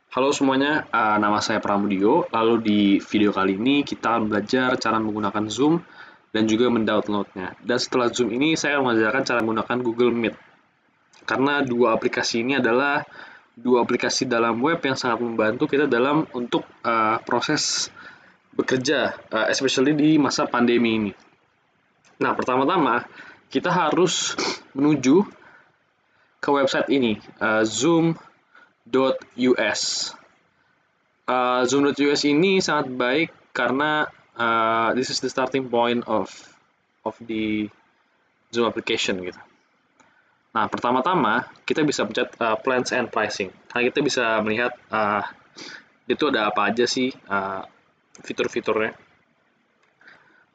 Halo semuanya, nama saya Pramudio. Lalu di video kali ini kita akan belajar cara menggunakan Zoom dan juga mendownloadnya. Dan setelah Zoom ini saya akan mengajarkan cara menggunakan Google Meet. Karena dua aplikasi ini adalah dua aplikasi dalam web yang sangat membantu kita dalam untuk proses bekerja, especially di masa pandemi ini. Nah, pertama-tama kita harus menuju ke website ini, zoom.us. Zoom.us ini sangat baik karena this is the starting point of the Zoom application gitu. Nah, pertama-tama kita bisa pencet plans and pricing. Karena kita bisa melihat itu ada apa aja sih fitur-fiturnya.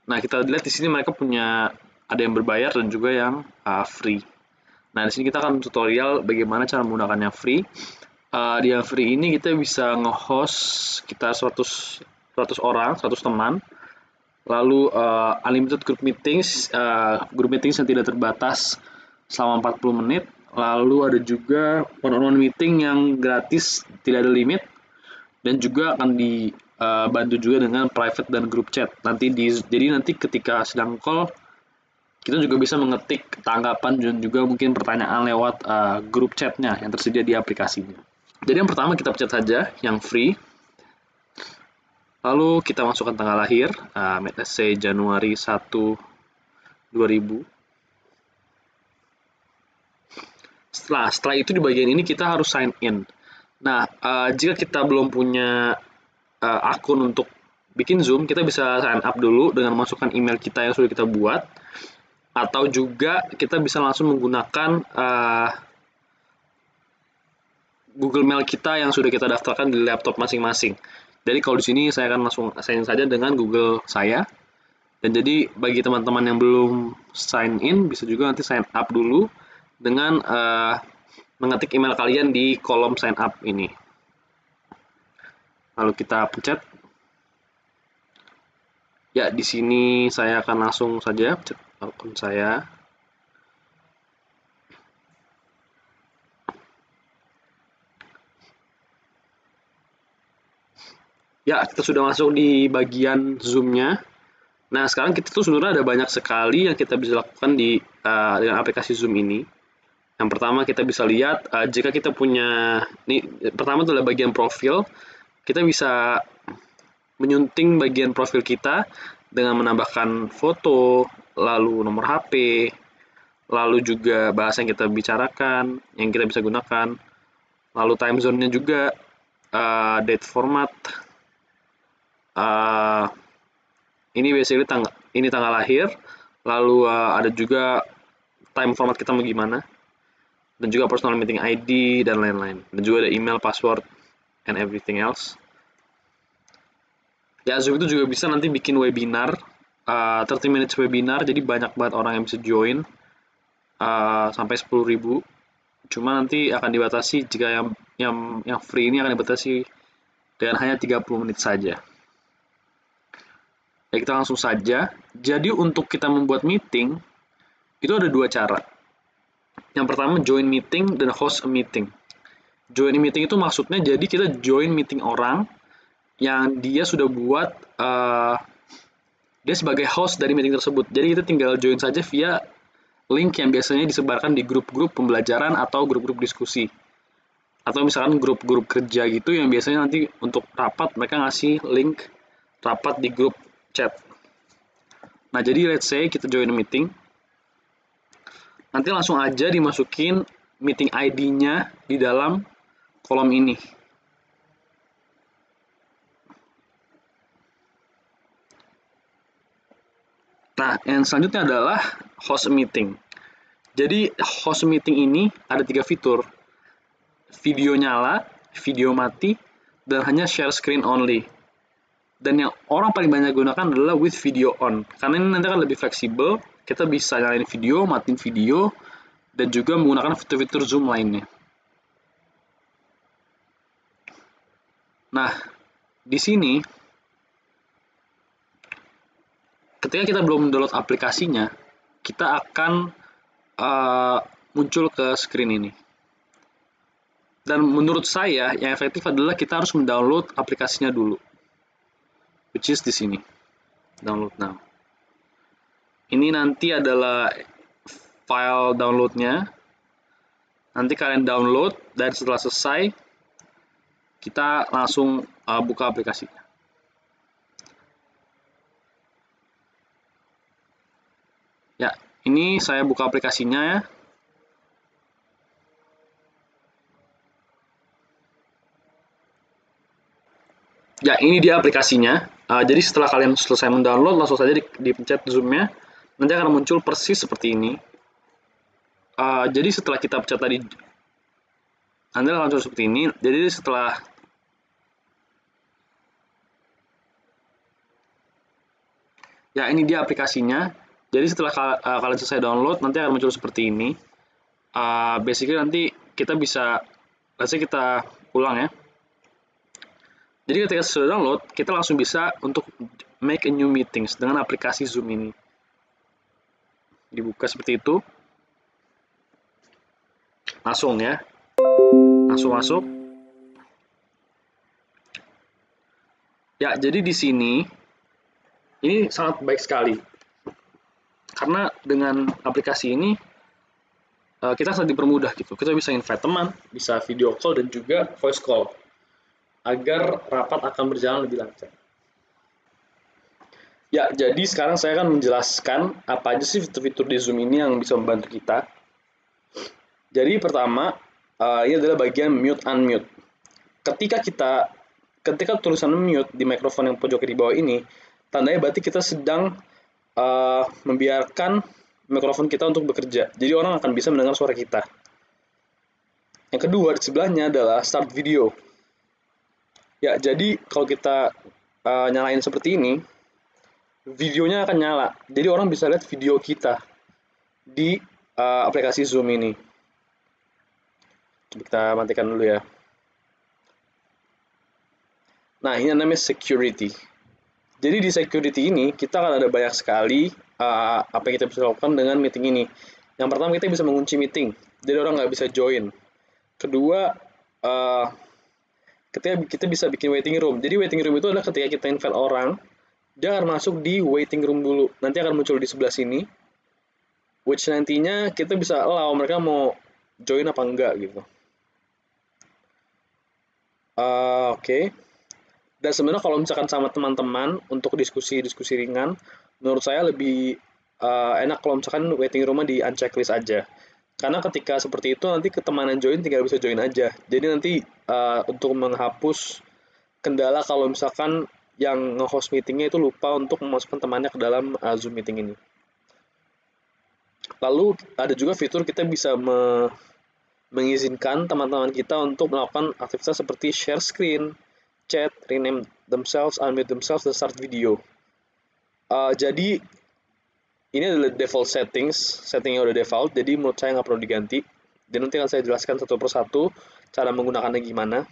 Nah, kita lihat di sini mereka punya ada yang berbayar dan juga yang free. Nah, di sini kita akan tutorial bagaimana cara menggunakannya free. Di yang free ini kita bisa nge-host kita 100 orang, 100 teman. Lalu unlimited group meetings yang tidak terbatas selama 40 menit. Lalu ada juga one-on-one meeting yang gratis, tidak ada limit. Dan juga akan dibantu juga dengan private dan group chat. Jadi nanti ketika sedang call, kita juga bisa mengetik tanggapan dan juga mungkin pertanyaan lewat grup chatnya yang tersedia di aplikasinya. Jadi yang pertama kita pencet saja yang free. Lalu kita masukkan tanggal lahir, let's say Januari 1, 2000. Setelah itu di bagian ini kita harus sign in. Nah, jika kita belum punya akun untuk bikin Zoom, kita bisa sign up dulu dengan masukkan email kita yang sudah kita buat. Atau juga kita bisa langsung menggunakan Google Mail kita yang sudah kita daftarkan di laptop masing-masing. Jadi kalau di sini saya akan langsung sign in saja dengan Google saya. Dan jadi bagi teman-teman yang belum sign in, bisa juga nanti sign up dulu dengan mengetik email kalian di kolom sign up ini. Lalu kita pencet. Ya, di sini saya akan langsung saja pencet akun saya. Ya, kita sudah masuk di bagian Zoom-nya. Nah, sekarang kita tuh sebenarnya ada banyak sekali yang kita bisa lakukan dengan aplikasi Zoom ini. Yang pertama kita bisa lihat jika kita punya, pertama itu adalah bagian profil. Kita bisa menyunting bagian profil kita dengan menambahkan foto, lalu nomor HP, lalu juga bahasa yang kita bicarakan, yang kita bisa gunakan, lalu time zone-nya juga, date format. Ini basically ini tanggal lahir, lalu ada juga time format kita mau gimana, dan juga personal meeting ID dan lain-lain, dan juga ada email, password, and everything else. Ya, Zoom itu juga bisa nanti bikin webinar, 30 minutes webinar, jadi banyak banget orang yang bisa join, sampai 10.000. Cuma nanti akan dibatasi jika yang free ini akan dibatasi dengan hanya 30 menit saja. Ya, kita langsung saja. Jadi untuk kita membuat meeting, itu ada dua cara. Yang pertama join meeting dan host a meeting. Join meeting itu maksudnya jadi kita join meeting orang yang dia sudah buat, dia sebagai host dari meeting tersebut. Jadi kita tinggal join saja via link yang biasanya disebarkan di grup-grup pembelajaran atau grup-grup diskusi. Atau misalkan grup-grup kerja gitu yang biasanya nanti untuk rapat mereka ngasih link rapat di grup chat. Nah, jadi let's say kita join meeting. Nanti langsung aja dimasukin meeting ID-nya di dalam kolom ini. Nah, yang selanjutnya adalah host meeting. Jadi host meeting ini ada 3 fitur. Video nyala, video mati, dan hanya share screen only. Dan yang orang paling banyak gunakan adalah with video on. Karena ini nanti akan lebih fleksibel, kita bisa nyalain video, matiin video, dan juga menggunakan fitur-fitur Zoom lainnya. Nah, di sini ketika kita belum download aplikasinya, kita akan muncul ke screen ini. Dan menurut saya yang efektif adalah kita harus mendownload aplikasinya dulu, which is di sini, download now. Ini nanti adalah file downloadnya. Nanti kalian download dan setelah selesai kita langsung buka aplikasinya. Ya, ini saya buka aplikasinya ya. Ya, ini dia aplikasinya. Jadi setelah kalian selesai mendownload, langsung saja dipencet zoom-nya. Nanti akan muncul persis seperti ini. Jadi setelah kita pencet tadi, nanti akan muncul seperti ini. Jadi setelah ya, ini dia aplikasinya. Jadi setelah kalian selesai download, nanti akan muncul seperti ini. Basically nanti kita bisa, kita ulang ya. Jadi ketika sudah download, kita langsung bisa untuk make a new meetings dengan aplikasi Zoom ini. Dibuka seperti itu. Langsung ya. Langsung masuk. Ya, jadi di sini ini sangat baik sekali. Karena dengan aplikasi ini kita sangat dipermudah gitu. Kita bisa invite teman, bisa video call dan juga voice call agar rapat akan berjalan lebih lancar. Ya, jadi sekarang saya akan menjelaskan apa aja sih fitur-fitur di Zoom ini yang bisa membantu kita. Jadi pertama, ini adalah bagian mute unmute. Ketika tulisan mute di mikrofon yang pojok di bawah ini, tandanya berarti kita sedang membiarkan mikrofon kita untuk bekerja. Jadi orang akan bisa mendengar suara kita. Yang kedua, di sebelahnya adalah start video. Ya, jadi kalau kita nyalain seperti ini, videonya akan nyala. Jadi orang bisa lihat video kita di aplikasi Zoom ini. Kita matikan dulu ya. Nah, ini namanya security. Jadi di security ini kita akan ada banyak sekali apa yang kita bisa lakukan dengan meeting ini. Yang pertama, kita bisa mengunci meeting, jadi orang nggak bisa join. Kedua, ketika kita bisa bikin waiting room. Jadi waiting room itu adalah ketika kita invite orang, dia akan masuk di waiting room dulu. Nanti akan muncul di sebelah sini, which nantinya kita bisa allow mereka mau join apa enggak gitu. Oke. Dan sebenarnya kalau misalkan sama teman-teman untuk diskusi-diskusi ringan, menurut saya lebih enak kalau misalkan waiting room-nya di unchecklist aja. Karena ketika seperti itu nanti ketemanan join tinggal bisa join aja. Jadi nanti untuk menghapus kendala kalau misalkan yang nge-host meetingnya itu lupa untuk memasukkan temannya ke dalam Zoom meeting ini. Lalu ada juga fitur kita bisa mengizinkan teman-teman kita untuk melakukan aktivitas seperti share screen, chat, rename themselves, unmute themselves, dan start video. Jadi ini adalah default setting yang udah default, jadi menurut saya nggak perlu diganti. Dan nanti akan saya jelaskan satu persatu cara menggunakannya gimana.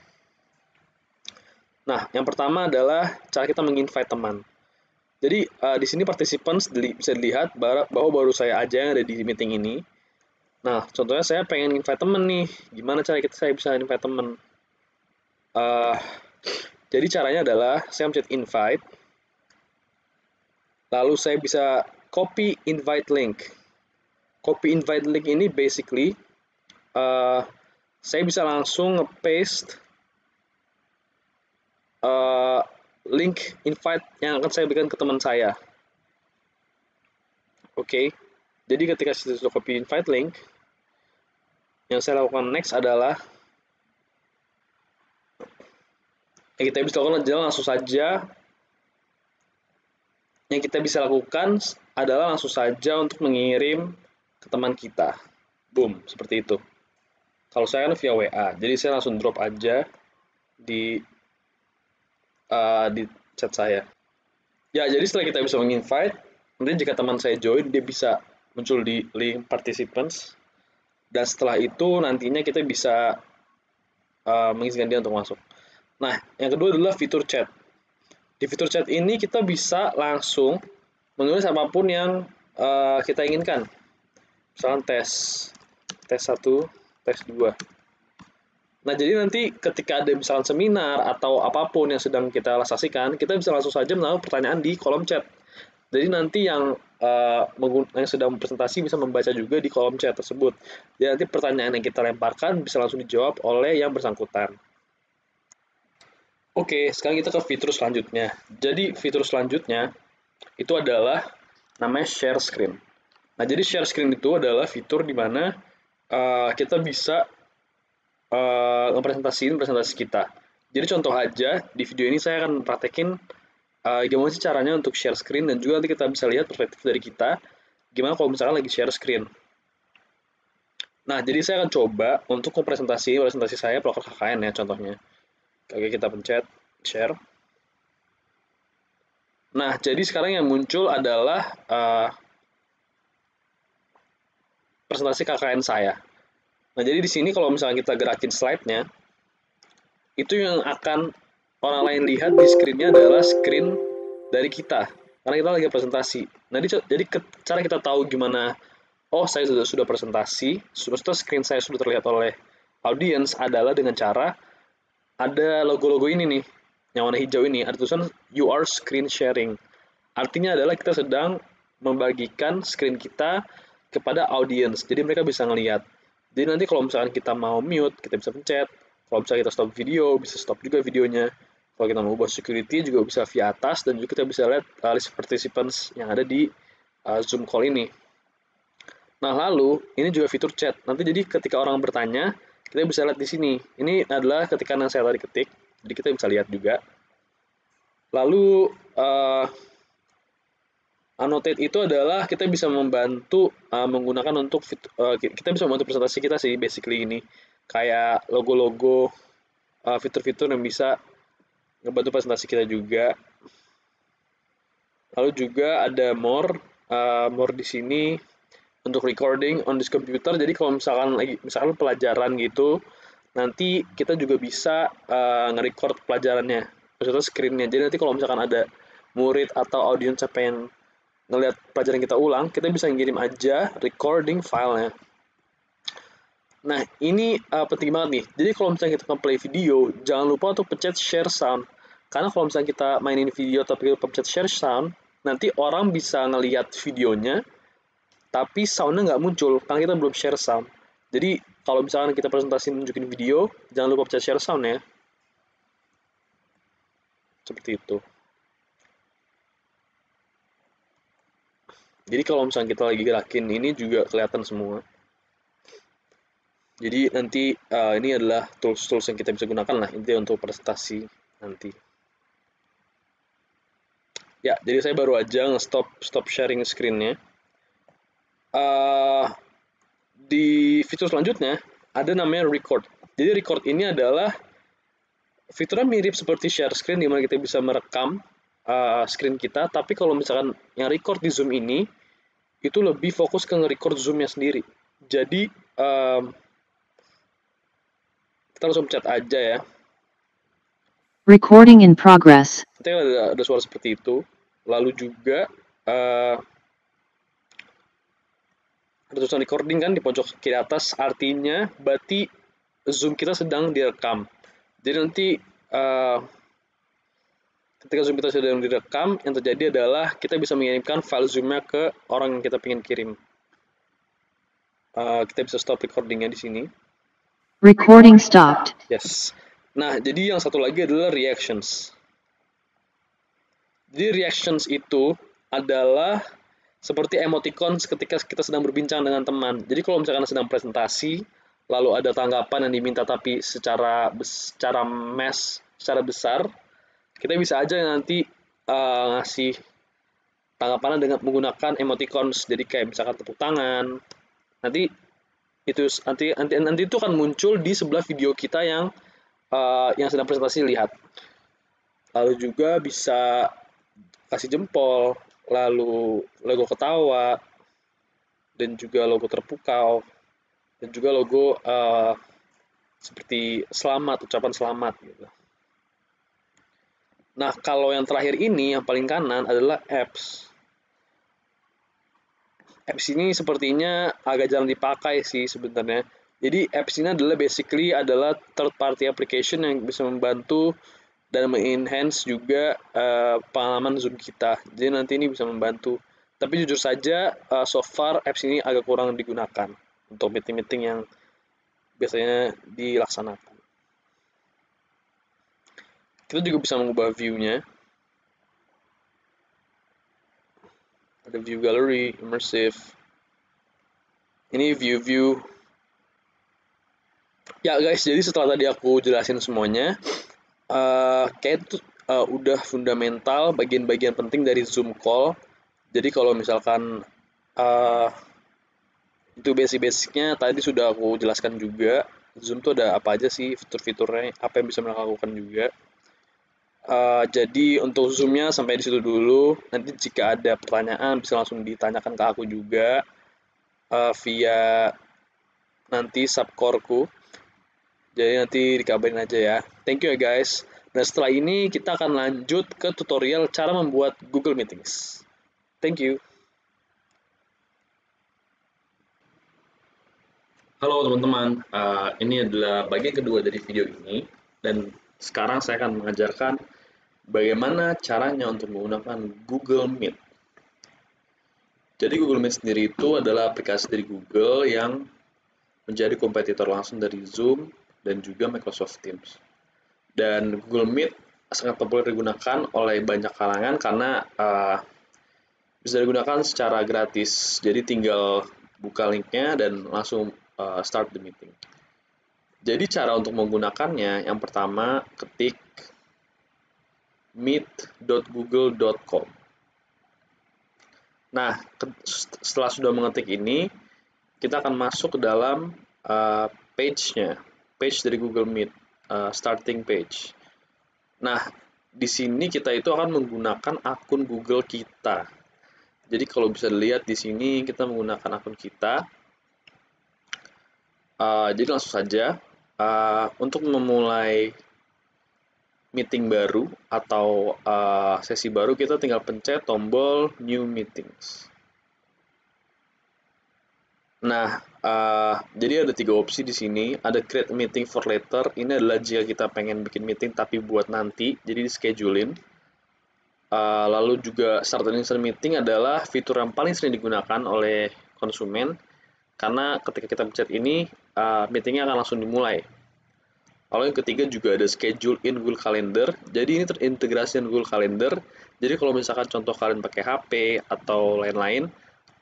Nah, yang pertama adalah cara kita menginvite teman. Jadi di sini participants bisa dilihat bahwa baru saya aja yang ada di meeting ini. Nah, contohnya saya pengen invite teman nih. Gimana cara saya bisa invite teman? Jadi caranya adalah saya mencet invite. Lalu saya bisa copy invite link. Copy invite link ini basically saya bisa langsung nge-paste link invite yang akan saya berikan ke teman saya. Oke. Jadi ketika saya sudah copy invite link, yang saya lakukan next adalah yang kita bisa lakukan adalah langsung saja yang kita bisa lakukan adalah langsung saja untuk mengirim ke teman kita. Boom, seperti itu. Kalau saya kan via WA, jadi saya langsung drop aja di chat saya. Ya, jadi setelah kita bisa menginvite, nanti jika teman saya join, dia bisa muncul di link participants. Dan setelah itu nantinya kita bisa mengizinkan dia untuk masuk. Nah, yang kedua adalah fitur chat. Di fitur chat ini kita bisa langsung menulis apapun yang kita inginkan. Misalkan tes 1, tes 2. Nah, jadi nanti ketika ada misalkan seminar atau apapun yang sedang kita realisasikan, kita bisa langsung saja menaruh pertanyaan di kolom chat. Jadi nanti yang sedang presentasi bisa membaca juga di kolom chat tersebut. Jadi nanti pertanyaan yang kita lemparkan bisa langsung dijawab oleh yang bersangkutan. Oke, sekarang kita ke fitur selanjutnya. Jadi fitur selanjutnya itu adalah namanya share screen. Nah, jadi share screen itu adalah fitur di mana kita bisa ngepresentasiin presentasi kita. Jadi contoh aja, di video ini saya akan praktekin gimana sih caranya untuk share screen dan juga nanti kita bisa lihat perspektif dari kita gimana kalau misalkan lagi share screen. Nah, jadi saya akan coba untuk presentasi saya proker KKN ya contohnya. Oke, kita pencet share. Nah, jadi sekarang yang muncul adalah presentasi KKN saya. Nah, jadi di sini kalau misalnya kita gerakin slide-nya, itu yang akan orang lain lihat di screen-nya adalah screen dari kita. Karena kita lagi presentasi. Nah, jadi cara kita tahu gimana, oh saya sudah presentasi, sudah screen saya sudah terlihat oleh audiens adalah dengan cara ada logo-logo ini nih, yang warna hijau ini, ada tulisan you are screen sharing. Artinya adalah kita sedang membagikan screen kita kepada audiens. Jadi mereka bisa ngelihat. Jadi nanti kalau misalkan kita mau mute, kita bisa pencet. Kalau misalnya kita stop video, bisa stop juga videonya. Kalau kita mau ubah security juga bisa via atas dan juga kita bisa lihat list participants yang ada di Zoom call ini. Nah, lalu ini juga fitur chat. Nanti jadi ketika orang bertanya, kita bisa lihat di sini. Ini adalah ketikan yang saya tadi ketik. Jadi kita bisa lihat juga. Lalu annotate itu adalah kita bisa membantu menggunakan untuk kita bisa membantu presentasi kita sih basically ini. Kayak logo-logo, fitur-fitur yang bisa ngebantu presentasi kita juga. Lalu juga ada more di sini untuk recording on this computer. Jadi kalau misalkan pelajaran gitu, nanti kita juga bisa nge-record pelajarannya, maksudnya screen-nya. Jadi nanti kalau misalkan ada murid atau audiens yang pengen ngelihat pelajaran kita ulang, kita bisa ngirim aja recording filenya. Nah, ini penting banget nih. Jadi kalau misalnya kita play video, jangan lupa untuk pencet share sound. Karena kalau misalnya kita mainin video tapi kita pencet share sound, nanti orang bisa ngelihat videonya, tapi soundnya nggak muncul karena kita belum share sound. Jadi kalau misalkan kita presentasi nunjukin video, jangan lupa pencet share sound ya. Seperti itu. Jadi kalau misalnya kita lagi gerakin ini juga kelihatan semua. Jadi nanti ini adalah tools-tools yang kita bisa gunakan lah intinya untuk presentasi nanti. Ya, jadi saya baru aja stop sharing screen-nya. Di fitur selanjutnya ada namanya record. Jadi record ini adalah fiturnya mirip seperti share screen di mana kita bisa merekam screen kita, tapi kalau misalkan yang record di Zoom ini itu lebih fokus ke nge-record Zoom-nya sendiri. Jadi kita langsung chat aja ya. Recording in progress. Nanti ada suara seperti itu. Lalu juga ada tulisan recording kan di pojok kiri atas, artinya berarti Zoom kita sedang direkam. Jadi nanti ketika Zoom kita sedang direkam, yang terjadi adalah kita bisa mengirimkan file Zoom-nya ke orang yang kita pengen kirim. Kita bisa stop recording-nya di sini. Recording stopped. Yes. Nah, jadi yang satu lagi adalah reactions. Jadi reactions itu adalah seperti emoticons ketika kita sedang berbincang dengan teman. Jadi kalau misalkan sedang presentasi, lalu ada tanggapan yang diminta tapi secara besar, kita bisa aja nanti ngasih tanggapannya dengan menggunakan emoticons. Jadi kayak misalkan tepuk tangan. Nanti itu akan muncul di sebelah video kita yang sedang presentasi lihat. Lalu juga bisa kasih jempol, lalu logo ketawa, dan juga logo terpukau, dan juga logo seperti selamat, ucapan selamat gitu. Nah, kalau yang terakhir ini, yang paling kanan adalah apps. Apps ini sepertinya agak jarang dipakai sih sebenarnya. Jadi apps ini adalah basically adalah third party application yang bisa membantu dan mengenhance juga pengalaman Zoom kita. Jadi nanti ini bisa membantu. Tapi jujur saja so far apps ini agak kurang digunakan untuk meeting-meeting yang biasanya dilaksanakan. Kita juga bisa mengubah view-nya. Ada view gallery, immersive. Ini view-view. Ya guys, jadi setelah tadi aku jelasin semuanya, kayak itu udah fundamental bagian-bagian penting dari Zoom call. Jadi kalau misalkan uh, itu basic-basicnya tadi sudah aku jelaskan juga. Zoom tuh ada apa aja sih fitur-fiturnya, apa yang bisa mereka lakukan juga. Jadi untuk Zoom-nya sampai di situ dulu. Nanti jika ada pertanyaan bisa langsung ditanyakan ke aku juga via nanti subcore-ku. Jadi nanti dikabarin aja ya. Thank you ya guys. Dan setelah ini kita akan lanjut ke tutorial cara membuat Google Meetings. Thank you. Halo teman-teman, ini adalah bagian kedua dari video ini dan sekarang saya akan mengajarkan bagaimana caranya untuk menggunakan Google Meet. Jadi Google Meet sendiri itu adalah aplikasi dari Google yang menjadi kompetitor langsung dari Zoom dan juga Microsoft Teams. Dan Google Meet sangat populer digunakan oleh banyak kalangan karena bisa digunakan secara gratis. Jadi tinggal buka linknya dan langsung start the meeting. Jadi cara untuk menggunakannya, yang pertama ketik meet.google.com. Nah, setelah sudah mengetik ini, kita akan masuk ke dalam page-nya, page dari Google Meet, starting page. Nah, di sini kita itu akan menggunakan akun Google kita. Jadi kalau bisa dilihat di sini kita menggunakan akun kita. Jadi langsung saja untuk memulai meeting baru atau sesi baru kita tinggal pencet tombol New Meetings. Nah, jadi ada 3 opsi di sini. Ada Create Meeting for Later. Ini adalah jika kita pengen bikin meeting tapi buat nanti, jadi di schedulein. Lalu juga Start and Instant Meeting adalah fitur yang paling sering digunakan oleh konsumen karena ketika kita pencet ini, meetingnya akan langsung dimulai. Lalu yang ketiga juga ada schedule in Google Calendar. Jadi ini terintegrasi dengan Google Calendar. Jadi kalau misalkan contoh kalian pakai HP atau lain-lain,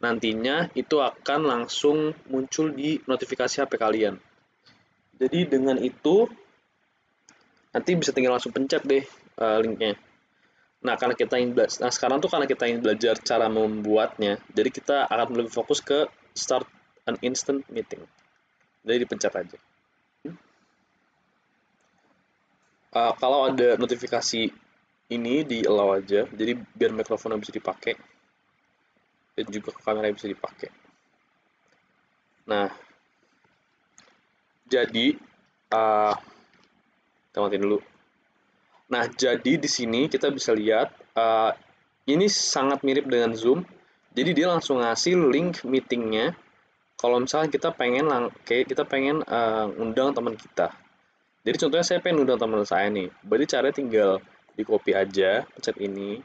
nantinya itu akan langsung muncul di notifikasi HP kalian. Jadi dengan itu nanti bisa tinggal langsung pencet deh linknya. Nah, sekarang tuh karena kita ingin belajar cara membuatnya, jadi kita akan lebih fokus ke start an instant meeting. Jadi dipencet aja. Kalau ada notifikasi ini di allow aja, jadi biar mikrofonnya bisa dipakai dan juga kamera bisa dipakai. Nah, jadi kita matiin dulu. Nah, jadi di sini kita bisa lihat ini sangat mirip dengan Zoom. Jadi dia langsung ngasih link meetingnya. Kalau misalnya kita pengen undang teman kita. Jadi contohnya saya pengen undang teman saya nih. Berarti caranya tinggal di copy aja, pencet ini.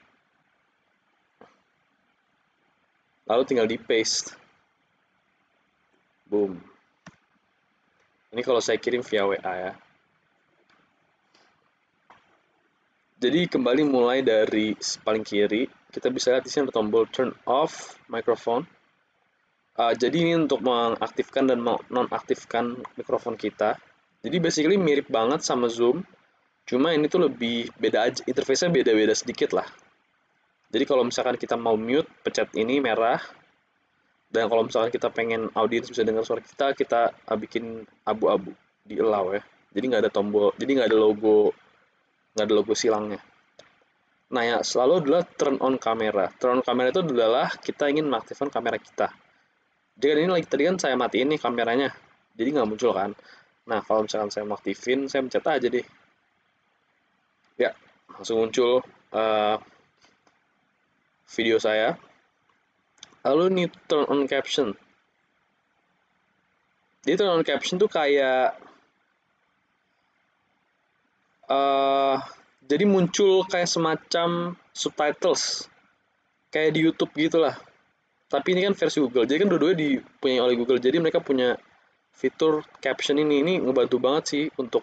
Lalu tinggal di paste. Boom. Ini kalau saya kirim via WA ya. Jadi kembali mulai dari paling kiri, kita bisa lihat di sini ada tombol turn off microphone. Jadi ini untuk mengaktifkan dan menonaktifkan mikrofon kita. Jadi basically mirip banget sama Zoom, cuma ini tuh lebih beda aja, interface-nya beda-beda sedikit lah. Jadi kalau misalkan kita mau mute, pencet ini merah. Dan kalau misalkan kita pengen audiens bisa dengar suara kita, kita bikin abu-abu di allow ya. Jadi nggak ada tombol, jadi nggak ada logo silangnya. Nah ya selalu adalah turn on kamera. Turn on kamera itu adalah kita ingin mengaktifkan kamera kita. Jadi ini tadi kan saya matiin nih kameranya, jadi nggak muncul kan. Nah kalau misalkan saya mau aktifin, saya pencet aja deh. Ya langsung muncul video saya. Lalu nih turn on caption. Jadi turn on caption tuh kayak jadi muncul kayak semacam subtitles kayak di YouTube gitulah. Tapi ini kan versi Google. Jadi kan dua-duanya dipunyai oleh Google. Jadi mereka punya fitur caption ini. Ini ngebantu banget sih untuk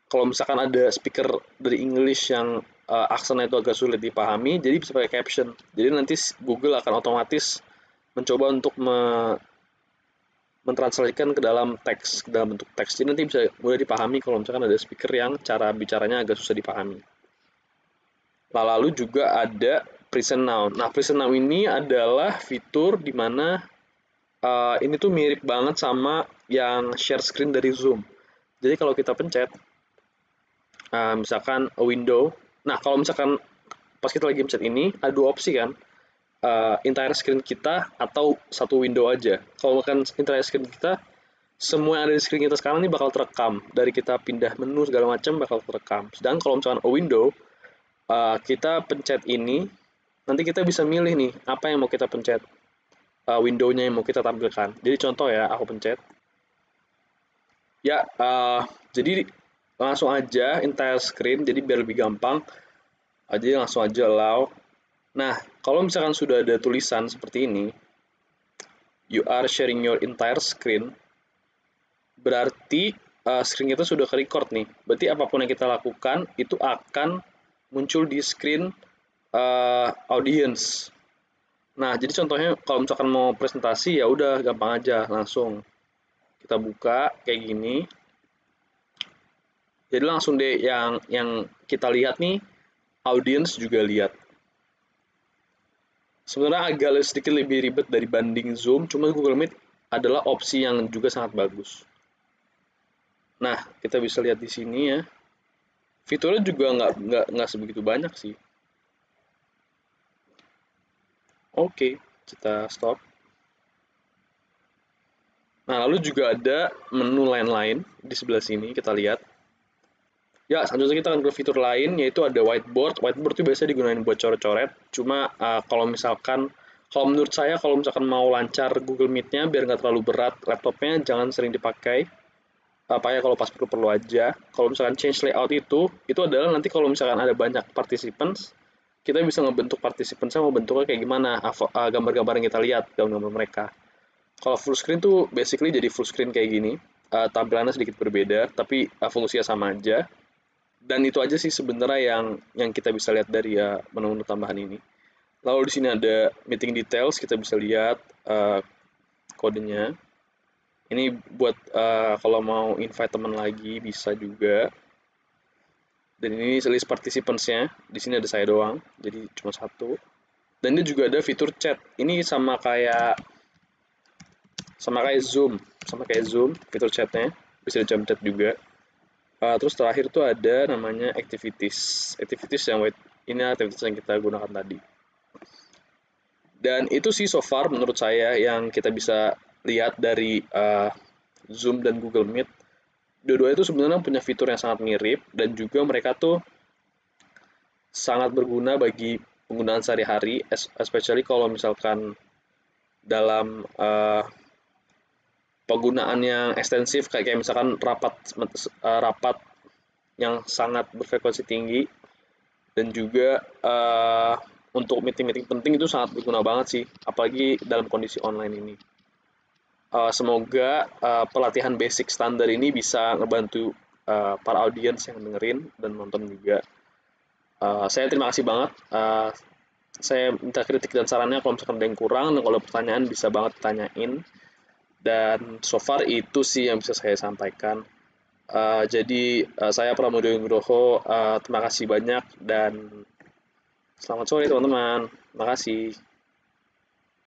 kalau misalkan ada speaker dari English yang aksennya itu agak sulit dipahami, jadi bisa pakai caption. Jadi nanti Google akan otomatis mencoba untuk mentranslasikan ke dalam teks, ke dalam bentuk teks. Jadi nanti bisa mudah dipahami kalau misalkan ada speaker yang cara bicaranya agak susah dipahami. Lalu juga ada present now. Nah, present now ini adalah fitur di mana ini tuh mirip banget sama yang share screen dari Zoom. Jadi kalau kita pencet, misalkan a window. Nah, kalau misalkan pas kita lagi pencet ini, ada dua opsi kan. Entire screen kita atau satu window aja. Kalau misalkan entire screen kita, semua yang ada di screen kita sekarang ini bakal terekam. Dari kita pindah menu segala macam bakal terekam. Sedangkan kalau misalkan a window, kita pencet ini, nanti kita bisa milih nih apa yang mau kita pencet, window-nya yang mau kita tampilkan. Jadi contoh ya, aku pencet. Ya, jadi langsung aja entire screen, jadi biar lebih gampang. Jadi langsung aja allow. Nah, kalau misalkan sudah ada tulisan seperti ini, you are sharing your entire screen, berarti screen kita sudah ke-record nih. Berarti apapun yang kita lakukan itu akan muncul di screen audience. Nah, jadi contohnya kalau misalkan mau presentasi ya udah gampang aja, langsung kita buka kayak gini. Jadi langsung deh yang kita lihat nih, audience juga lihat. Sebenarnya agak sedikit lebih ribet dibanding Zoom, cuma Google Meet adalah opsi yang juga sangat bagus. Nah, kita bisa lihat di sini ya. Fiturnya juga nggak sebegitu banyak sih. Oke, kita stop. Nah, lalu juga ada menu lain-lain di sebelah sini, kita lihat. Ya, selanjutnya kita akan ke fitur lain, yaitu ada whiteboard. Whiteboard itu biasa digunakan buat coret-coret. Cuma kalau menurut saya, kalau misalkan mau lancar Google Meet-nya, biar nggak terlalu berat, laptopnya jangan sering dipakai. Pakai kalau pas perlu-perlu aja. Kalau misalkan change layout itu adalah nanti kalau misalkan ada banyak participants, kita bisa ngebentuk participants mau bentuknya kayak gimana, gambar-gambar yang kita lihat, gambar-gambar mereka. Kalau full screen tuh basically jadi full screen kayak gini, tampilannya sedikit berbeda, tapi fungsinya sama aja. Dan itu aja sih sebenarnya yang kita bisa lihat dari menu-menu tambahan ini. Lalu di sini ada meeting details, kita bisa lihat kodenya. Ini buat kalau mau invite teman lagi bisa juga. Dan ini list participants-nya. Di sini ada saya doang, jadi cuma satu. Dan ini juga ada fitur chat. Ini sama kayak Zoom, fitur chatnya bisa di chat juga. Terus terakhir tuh ada namanya activities ini activities yang kita gunakan tadi. Dan itu sih so far menurut saya yang kita bisa lihat dari Zoom dan Google Meet. Dua-duanya itu sebenarnya punya fitur yang sangat mirip dan juga mereka tuh sangat berguna bagi penggunaan sehari-hari, especially kalau misalkan dalam penggunaan yang ekstensif kayak misalkan rapat yang sangat berfrekuensi tinggi dan juga untuk meeting-meeting penting itu sangat berguna banget sih, apalagi dalam kondisi online ini. Semoga pelatihan basic standar ini bisa ngebantu para audiens yang dengerin dan nonton juga. Saya terima kasih banget. Saya minta kritik dan sarannya kalau misalkan ada yang kurang, dan kalau ada pertanyaan bisa banget ditanyain. Dan so far itu sih yang bisa saya sampaikan. Jadi saya Pramodo Nugroho, terima kasih banyak dan selamat sore teman-teman. Terima kasih.